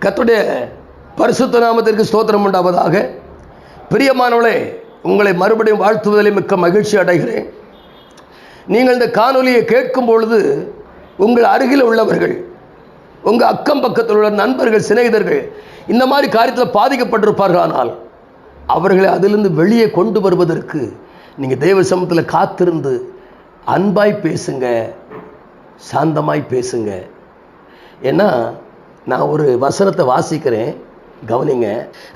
கர்த்தருடைய பரிசுத்த நாமத்திற்கு ஸ்தோத்திரம் உண்டாவதாக. பிரியமானவர்களே, உங்களை மறுபடியும் வாழ்த்துவதில் மிக்க மகிழ்ச்சி அடைகிறேன். நீங்கள் இந்த காணொலியை கேட்கும் பொழுது உங்கள் அருகில் உள்ளவர்கள், உங்கள் அக்கம் பக்கத்தில் உள்ள நண்பர்கள், சிநேகிதர்கள் இந்த மாதிரி காரியத்தில் பாதிக்கப்பட்டிருப்பார்கள். ஆனால் அவர்களை அதிலிருந்து வெளியே கொண்டு வருவதற்கு நீங்கள் தேவ சமூகத்தில் காத்திருந்து அன்பாய் பேசுங்க, சாந்தமாய் பேசுங்க. ஏன்னா நான் ஒரு வசனத்தை வாசிக்கிறேன், கவனிங்க.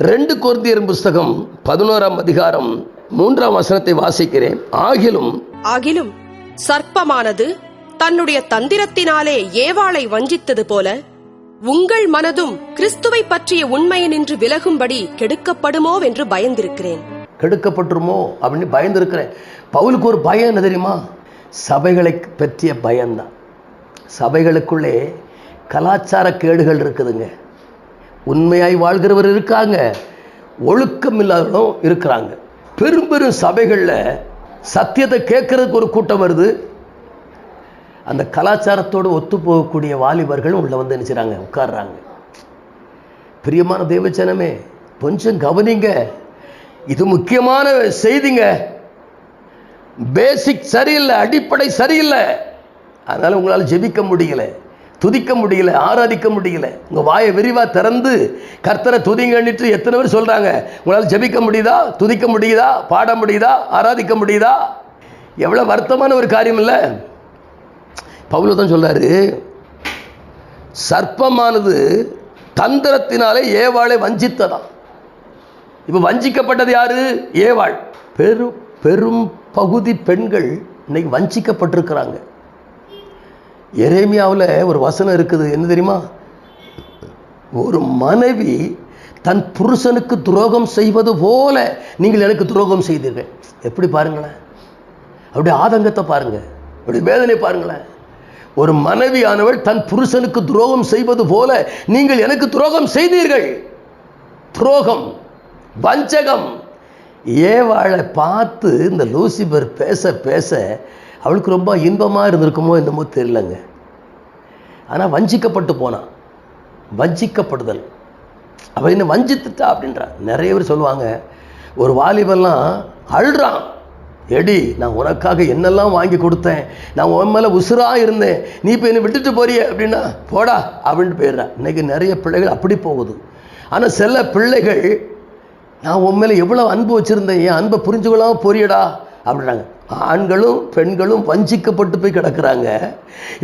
2 கொரிந்தியர் புஸ்தகம் 11ஆம் அதிகாரம் 3ஆம் வசனத்தை வாசிக்கிறேன். ஆகிலும் சர்ப்பமானது தன்னுடைய தந்திரத்தினாலே ஏவாளை வஞ்சித்தது போல உங்கள் மனதும் கிறிஸ்துவை பற்றிய உண்மையினின்று விலகும்படி கெடுக்கப்படுமோ என்று பயந்திருக்கிறேன். கெடுக்கப்பட்டுருமோ அப்படின்னு பயந்திருக்கிறேன். பவுலுக்கு ஒரு பயம் என்ன தெரியுமா? சபைகளை பற்றிய பயம்தான். சபைகளுக்குள்ளே கலாச்சார கேடுகள் இருக்குதுங்க. உண்மையாய் வாழ்கிறவர் இருக்காங்க, ஒழுக்கம் இல்லாதவர்களும் இருக்கிறாங்க. பெரும் பெரும் சபைகளில் சத்தியத்தை கேட்கறதுக்கு ஒரு கூட்டம் வருது. அந்த கலாச்சாரத்தோடு ஒத்து போகக்கூடிய வாலிபர்களும் உள்ள வந்து நினைச்சாங்க, உட்கார்றாங்க. பிரியமான தேவஜனமே, கொஞ்சம் கவனிங்க. இது முக்கியமான செய்திங்க. பேசிக் சரியில்லை, அடிப்படை சரியில்லை. அதனால உங்களால் ஜெபிக்க முடியல, துதிக்க முடியல, ஆராதிக்க முடியல. உங்கள் வாயை விரிவாக திறந்து கர்த்தரை துதிங்கன்னுட்டு எத்தனை பேர் சொல்கிறாங்க. உங்களால் ஜெபிக்க முடியுதா? துதிக்க முடியுதா? பாட முடியுதா? ஆராதிக்க முடியுதா? எவ்வளோ வருத்தமான ஒரு காரியம் இல்லை? பவுல் தான் சொல்றாரு, சர்ப்பமானது தந்திரத்தினாலே ஏவாளை வஞ்சித்ததாம். இப்போ வஞ்சிக்கப்பட்டது யாரு? ஏவாள். பெரும் பகுதி பெண்கள் இன்னைக்கு வஞ்சிக்கப்பட்டிருக்கிறாங்க. எரேமியாவில் ஒரு வசனம் இருக்குது, என்ன தெரியுமா? ஒரு மனைவி தன் புருஷனுக்கு துரோகம் செய்வது போல நீங்கள் எனக்கு துரோகம் செய்தீர்கள். எப்படி பாருங்களேன், அப்படியே ஆதங்கத்தை பாருங்க, அப்படி வேதனை பாருங்களேன். ஒரு மனைவியானவள் தன் புருஷனுக்கு துரோகம் செய்வது போல நீங்கள் எனக்கு துரோகம் செய்தீர்கள். துரோகம், வஞ்சகம். ஏவாளை பார்த்து இந்த லூசிபர் பேச பேச அவளுக்கு ரொம்ப இன்பமாக இருந்திருக்குமோ என்னமோ தெரியலங்க. ஆனால் வஞ்சிக்கப்பட்டு போனான். வஞ்சிக்கப்படுதல், அவள் என்ன வஞ்சித்துட்டா அப்படின்றா. நிறைய பேர் சொல்லுவாங்க, ஒரு வாலிபெல்லாம் அழுறான், எடி நான் உனக்காக என்னெல்லாம் வாங்கி கொடுத்தேன், நான் உன் மேலே உசுராக இருந்தேன், நீ இப்போ என்னை விட்டுட்டு போறிய அப்படின்னா போடா அப்படின்ட்டு போயிடுறான். இன்றைக்கி நிறைய பிள்ளைகள் அப்படி போகுது. ஆனால் சில பிள்ளைகள், நான் உன் மேலே எவ்வளோ அன்பு வச்சுருந்தேன், என் அன்பை புரிஞ்சுக்கொள்ளாமல் போறியடா அப்படின்றாங்க. ஆண்களும் பெண்களும் வஞ்சிக்கப்பட்டு போய் கிடக்கிறாங்க.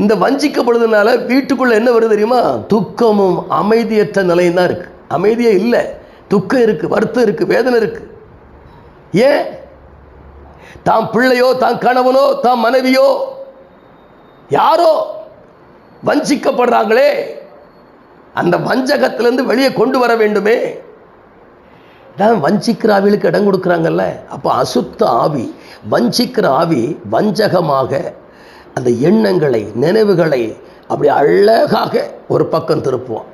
இந்த வஞ்சிக்கப்படுறதுனால வீட்டுக்குள்ளே என்ன வருது தெரியுமா? துக்கமும் அமைதியற்ற நிலையும் தான் இருக்குது. அமைதியே இல்லை, துக்கம் இருக்குது, வருத்தம் இருக்குது, வேதனை இருக்குது. ஏன்? தாம் பிள்ளையோ, தான் கணவனோ, தான் மனைவியோ, யாரோ வஞ்சிக்கப்படுறாங்களே. அந்த வஞ்சகத்திலிருந்து வெளியே கொண்டு வர வேண்டுமே. தான் வஞ்சிக்கிற ஆவிகளுக்கு இடம் கொடுக்குறாங்கல்ல. அப்போ அசுத்த ஆவி, வஞ்சிக்கிற ஆவி வஞ்சகமாக அந்த எண்ணங்களை, நினைவுகளை அப்படி அழகாக ஒரு பக்கம் திருப்புவான்.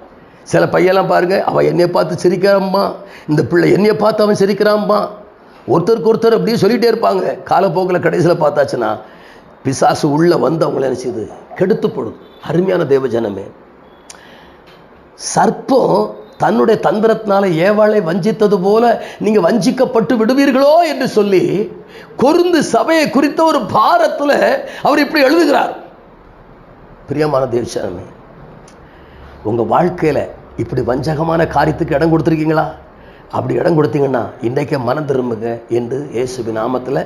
சில பையெல்லாம் பாருங்க, அவன் என்னையை பார்த்து சிரிக்கிறாம்மா, இந்த பிள்ளை என்னையை பார்த்து அவன் சிரிக்கிறாம்மா, ஒருத்தருக்கு ஒருத்தர் அப்படியே சொல்லிகிட்டே இருப்பாங்க. காலப்போக்கில் கடைசியில் பார்த்தாச்சுன்னா பிசாசு உள்ளே வந்து அவங்கள நினைச்சது கெடுத்துப்படும். அருமையான தேவஜனமே, சர்ப்பம் தன்னுடைய தந்திரத்தினால ஏவாளை வஞ்சித்தது போல நீங்க வஞ்சிக்கப்பட்டு விடுவீர்களோ என்று சொல்லி கொரிந்து சபையை குறித்த ஒரு பாரத்தில் அவர் இப்படி எழுதுகிறார். பிரியமான தேவஜனமே, உங்க வாழ்க்கையில இப்படி வஞ்சகமான காரியத்துக்கு இடம் கொடுத்துருக்கீங்களா? அப்படி இடம் கொடுத்தீங்கன்னா இன்றைக்கே மனம் திரும்புங்க என்று இயேசுவின் நாமத்தில்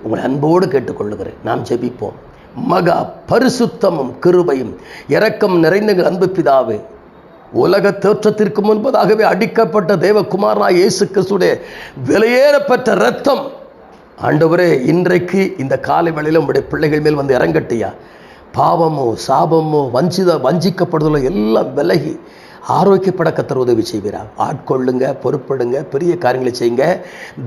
உங்களை அன்போடு கேட்டுக்கொள்ளுகிறேன். நாம் ஜெபிப்போம். மகா பரிசுத்தமும் கிருபையும் இரக்கம் நிறைந்த அன்பு பிதாவே, உலக தோற்றத்திற்கு முன்பதாகவே அடிக்கப்பட்ட தேவகுமாரனாய் இயேசு கிறிஸ்துடைய விலையேறப்பட்ட இரத்தம் ஆண்டவரே இன்றைக்கு இந்த காலை வேளையில் உங்களுடைய பிள்ளைகள் மேல் வந்து இறங்கட்டியா. பாவமோ, சாபமோ, வஞ்சிக்கப்படுதலோ எல்லாம் விலகி ஆரோக்கியப்பட கர்த்தர் உதவி செய்கிறார். ஆட்கொள்ளுங்க, பொறுப்படுங்க, பெரிய காரியங்களை செய்யுங்க.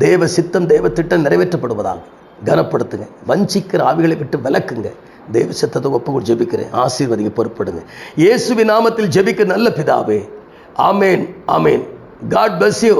தேவ சித்தம், தேவ திட்டம் நிறைவேற்றப்படுவதாக கனப்படுத்துங்க. வஞ்சிக்கிற ஆவிகளை விட்டு விலக்குங்க. தேவ சித்தத்தை ஒப்புக்கொண்டு ஜெபிக்கிறேன். ஆசீர்வதிங்க, பொறுப்படுங்க. இயேசுவின் நாமத்தில் ஜெபிக்க நல்ல பிதாவே. ஆமேன், ஆமேன். God bless you.